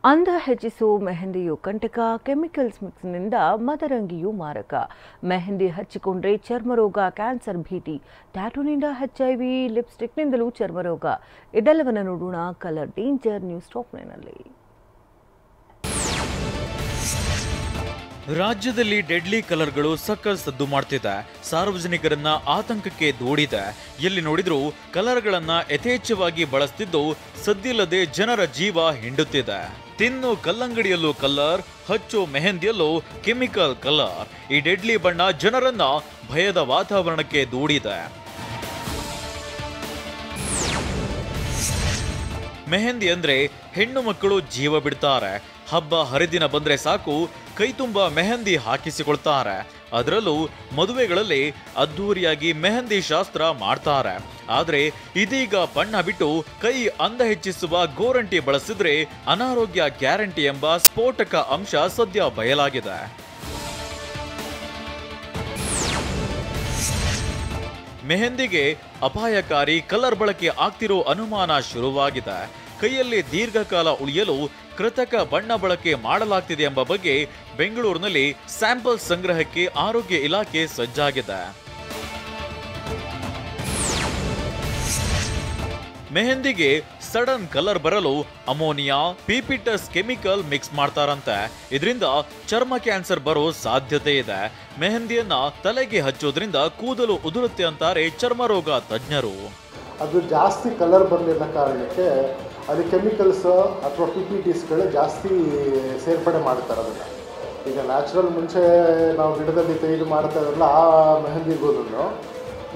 ಅಂದ ಹೆಚ್ಚಿಸೋ ಮೆಹಂದಿಯು ಕಂಟಕ, ಕೆಮಿಕಲ್ಸ್ ಮಿಕ್ಸ್ನಿಂದ ಮದರಂಗಿಯು ಮಾರಕ. ಮೆಹಂದಿ ಹಚ್ಚಿಕೊಂಡ್ರೆ ಚರ್ಮರೋಗ, ಕ್ಯಾನ್ಸರ್ ಭೀತಿ, ಟ್ಯಾಟೂನಿಂದ HIV, ಲಿಪ್ಸ್ಟಿಕ್ನಿಂದಲೂ ಚರ್ಮರೋಗ. ಇದೆಲ್ಲವನ್ನ ನೋಡೋಣ ಕಲರ್ ಡೇಂಜರ್ ನ್ಯೂಸ್ ಟಾಪ್ 9ನಲ್ಲಿ. ರಾಜ್ಯದಲ್ಲಿ ಡೆಡ್ಲಿ ಕಲರ್ಗಳು ಸಕ್ಕಲ್ ಸದ್ದು ಮಾಡ್ತಿದೆ. ಸಾರ್ವಜನಿಕರನ್ನ ಆತಂಕಕ್ಕೆ ದೂಡಿದೆ. ಎಲ್ಲಿ ನೋಡಿದ್ರೂ ಕಲರ್ಗಳನ್ನ ಯಥೇಚ್ಛವಾಗಿ ಬಳಸ್ತಿದ್ದು ಸದ್ದಿಲ್ಲದೆ ಜನರ ಜೀವ ಹಿಂಡುತ್ತಿದೆ. ತಿನ್ನು ಕಲ್ಲಂಗಡಿಯಲ್ಲೂ ಕಲರ್, ಹಚ್ಚು ಮೆಹಂದಿಯಲ್ಲೂ ಕೆಮಿಕಲ್ ಕಲರ್. ಈ ಡೆಡ್ಲಿ ಬಣ್ಣ ಜನರನ್ನ ಭಯದ ವಾತಾವರಣಕ್ಕೆ ದೂಡಿದೆ. ಮೆಹಂದಿ ಅಂದ್ರೆ ಹೆಣ್ಣು ಮಕ್ಕಳು ಜೀವ ಬಿಡ್ತಾರೆ. ಹಬ್ಬ ಹರಿದಿನ ಬಂದ್ರೆ ಸಾಕು ಕೈ ತುಂಬ ಮೆಹಂದಿ ಹಾಕಿಸಿಕೊಳ್ತಾರೆ. ಅದರಲ್ಲೂ ಮದುವೆಗಳಲ್ಲಿ ಅದ್ಧೂರಿಯಾಗಿ ಮೆಹಂದಿ ಶಾಸ್ತ್ರ ಮಾಡ್ತಾರೆ. ಆದ್ರೆ ಇದೀಗ ಬಣ್ಣ ಬಿಟ್ಟು ಕೈ ಅಂದ ಹೆಚ್ಚಿಸುವ ಗೋರಂಟಿ ಬಳಸಿದ್ರೆ ಅನಾರೋಗ್ಯ ಗ್ಯಾರಂಟಿ ಎಂಬ ಸ್ಫೋಟಕ ಅಂಶ ಸದ್ಯ ಬಯಲಾಗಿದೆ. ಮೆಹಂದಿಗೆ ಅಪಾಯಕಾರಿ ಕಲರ್ ಬಳಕೆ ಆಗ್ತಿರೋ ಅನುಮಾನ ಶುರುವಾಗಿದೆ. ಕೈಯಲ್ಲಿ ದೀರ್ಘಕಾಲ ಉಳಿಯಲು ಕೃತಕ ಬಣ್ಣ ಬಳಕೆ ಮಾಡಲಾಗ್ತಿದೆ ಎಂಬ ಬಗ್ಗೆ ಬೆಂಗಳೂರಿನಲ್ಲಿ ಸ್ಯಾಂಪಲ್ ಸಂಗ್ರಹಕ್ಕೆ ಆರೋಗ್ಯ ಇಲಾಖೆ ಸಜ್ಜಾಗಿದೆ. ಮೆಹಂದಿಗೆ ಸಡನ್ ಕಲರ್ ಬರಲು ಅಮೋನಿಯಾ, ಪಿಪಿಟಸ್ ಕೆಮಿಕಲ್ ಮಿಕ್ಸ್ ಮಾಡ್ತಾರಂತೆ. ಇದರಿಂದ ಚರ್ಮ ಕ್ಯಾನ್ಸರ್ ಬರೋ ಸಾಧ್ಯತೆ ಇದೆ. ಮೆಹಂದಿಯನ್ನ ತಲೆಗೆ ಹಚ್ಚೋದ್ರಿಂದ ಕೂದಲು ಉದುರುತ್ತೆ ಅಂತಾರೆ ಚರ್ಮರೋಗ ತಜ್ಞರು. ಅದು ಜಾಸ್ತಿ ಕಲರ್ ಬರಲಿಲ್ಲ ಕಾರಣಕ್ಕೆ ಅದು ಕೆಮಿಕಲ್ಸ್ ಅಥವಾ PPTsಗಳು ಜಾಸ್ತಿ ಸೇರ್ಪಡೆ ಮಾಡ್ತಾರೆ. ಅದನ್ನು ಈಗ ನ್ಯಾಚುರಲ್ ಮುಂಚೆ ನಾವು ಗಿಡದಲ್ಲಿ ತೆಗೆದು ಮಾಡ್ತಾ ಇರಲ್ಲ ಆ ಮೆಹಂದಿಗೂ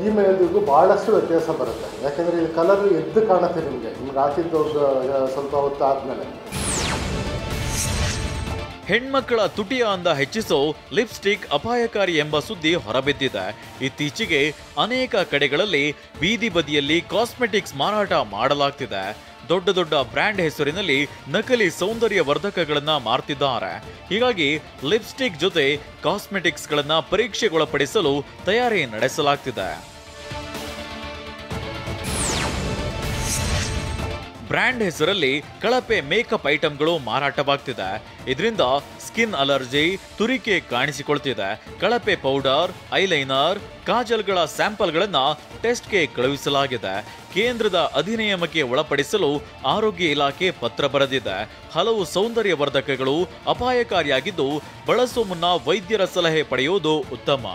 ಈ ಮೆಹಂದಿಗೂ ಭಾಳಷ್ಟು ವ್ಯತ್ಯಾಸ ಬರುತ್ತೆ. ಯಾಕೆಂದರೆ ಇದು ಕಲರ್ ಎದ್ದು ಕಾಣುತ್ತೆ. ನಿಮ್ಗೆ ಹಾಕಿದ್ದು ಸ್ವಲ್ಪ ಹೊತ್ತು ಆದಮೇಲೆ ಹೆಣ್ಮಕ್ಕಳ ತುಟಿಯ ಅಂದ ಹೆಚ್ಚಿಸೋ ಲಿಪ್ಸ್ಟಿಕ್ ಅಪಾಯಕಾರಿ ಎಂಬ ಸುದ್ದಿ ಹೊರಬಿದ್ದಿದೆ. ಇತ್ತೀಚೆಗೆ ಅನೇಕ ಕಡೆಗಳಲ್ಲಿ ಬೀದಿ ಬದಿಯಲ್ಲಿ ಕಾಸ್ಮೆಟಿಕ್ಸ್ ಮಾರಾಟ ಮಾಡಲಾಗ್ತಿದೆ. ದೊಡ್ಡ ದೊಡ್ಡ ಬ್ರ್ಯಾಂಡ್ ಹೆಸರಿನಲ್ಲಿ ನಕಲಿ ಸೌಂದರ್ಯ ವರ್ಧಕಗಳನ್ನ ಮಾರ್ತಿದ್ದಾರೆ. ಹೀಗಾಗಿ ಲಿಪ್ಸ್ಟಿಕ್ ಜೊತೆ ಕಾಸ್ಮೆಟಿಕ್ಸ್ಗಳನ್ನ ಪರೀಕ್ಷೆಗೊಳಪಡಿಸಲು ತಯಾರಿ ನಡೆಸಲಾಗ್ತಿದೆ. ಬ್ರ್ಯಾಂಡ್ ಹೆಸರಲ್ಲಿ ಕಳಪೆ ಮೇಕಪ್ ಐಟಂಗಳು ಮಾರಾಟವಾಗ್ತಿದೆ. ಇದರಿಂದ ಸ್ಕಿನ್ ಅಲರ್ಜಿ, ತುರಿಕೆ ಕಾಣಿಸಿಕೊಳ್ತಿದೆ. ಕಳಪೆ ಪೌಡರ್, ಐಲೈನರ್, ಕಾಜಲ್ಗಳ ಸ್ಯಾಂಪಲ್ಗಳನ್ನ ಟೆಸ್ಟ್ಗೆ ಕಳುಹಿಸಲಾಗಿದೆ. ಕೇಂದ್ರದ ಅಧಿನಿಯಮಕ್ಕೆ ಒಳಪಡಿಸಲು ಆರೋಗ್ಯ ಇಲಾಖೆ ಪತ್ರ ಬರೆದಿದೆ. ಹಲವು ಸೌಂದರ್ಯ ವರ್ಧಕಗಳು ಅಪಾಯಕಾರಿಯಾಗಿದ್ದು ಬಳಸುವ ಮುನ್ನ ವೈದ್ಯರ ಸಲಹೆ ಪಡೆಯುವುದು ಉತ್ತಮ.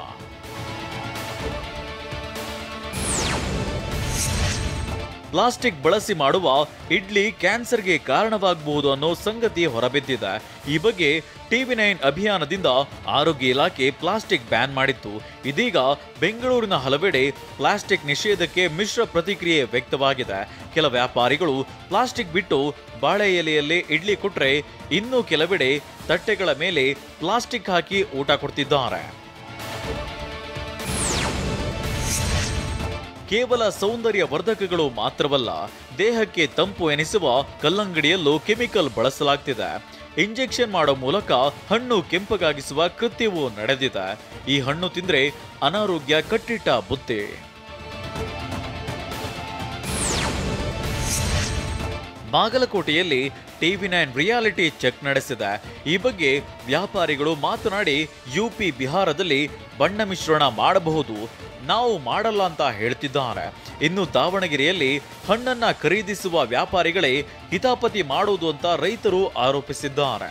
ಪ್ಲಾಸ್ಟಿಕ್ ಬಳಸಿ ಮಾಡುವ ಇಡ್ಲಿ ಕ್ಯಾನ್ಸರ್ಗೆ ಕಾರಣವಾಗಬಹುದು ಅನ್ನೋ ಸಂಗತಿ ಹೊರಬಿದ್ದಿದೆ. ಈ ಬಗ್ಗೆ TV9 ಅಭಿಯಾನದಿಂದ ಆರೋಗ್ಯ ಇಲಾಖೆ ಪ್ಲಾಸ್ಟಿಕ್ ಬ್ಯಾನ್ ಮಾಡಿತ್ತು. ಇದೀಗ ಬೆಂಗಳೂರಿನ ಹಲವೆಡೆ ಪ್ಲಾಸ್ಟಿಕ್ ನಿಷೇಧಕ್ಕೆ ಮಿಶ್ರ ಪ್ರತಿಕ್ರಿಯೆ ವ್ಯಕ್ತವಾಗಿದೆ. ಕೆಲ ವ್ಯಾಪಾರಿಗಳು ಪ್ಲಾಸ್ಟಿಕ್ ಬಿಟ್ಟು ಬಾಳೆ ಎಲೆಯಲ್ಲೇ ಇಡ್ಲಿ ಕೊಟ್ರೆ, ಇನ್ನೂ ಕೆಲವೆಡೆ ತಟ್ಟೆಗಳ ಮೇಲೆ ಪ್ಲಾಸ್ಟಿಕ್ ಹಾಕಿ ಊಟ ಕೊಡ್ತಿದ್ದಾರೆ. ಕೇವಲ ಸೌಂದರ್ಯ ವರ್ಧಕಗಳು ಮಾತ್ರವಲ್ಲ, ದೇಹಕ್ಕೆ ತಂಪು ಎನಿಸುವ ಕಲ್ಲಂಗಡಿಯಲ್ಲೂ ಕೆಮಿಕಲ್ ಬಳಸಲಾಗ್ತಿದೆ. ಇಂಜೆಕ್ಷನ್ ಮಾಡೋ ಮೂಲಕ ಹಣ್ಣು ಕೆಂಪಗಾಗಿಸುವ ಕೃತ್ಯವೂ ನಡೆದಿದೆ. ಈ ಹಣ್ಣು ತಿಂದ್ರೆ ಅನಾರೋಗ್ಯ ಕಟ್ಟಿಟ್ಟ ಬುತ್ತಿ. ಬಾಗಲಕೋಟೆಯಲ್ಲಿ TV9 ರಿಯಾಲಿಟಿ ಚೆಕ್ ನಡೆಸಿದೆ. ಈ ಬಗ್ಗೆ ವ್ಯಾಪಾರಿಗಳು ಮಾತನಾಡಿ UP, ಬಿಹಾರದಲ್ಲಿ ಬಣ್ಣ ಮಿಶ್ರಣ ಮಾಡಬಹುದು, ನಾವು ಮಾಡಲ್ಲ ಅಂತ ಹೇಳ್ತಿದ್ದಾರೆ. ಇನ್ನು ದಾವಣಗೆರೆಯಲ್ಲಿ ಹಣ್ಣನ್ನ ಖರೀದಿಸುವ ವ್ಯಾಪಾರಿಗಳೇ ಹಿತಾಪತಿ ಮಾಡುವುದು ಅಂತ ರೈತರು ಆರೋಪಿಸಿದ್ದಾರೆ.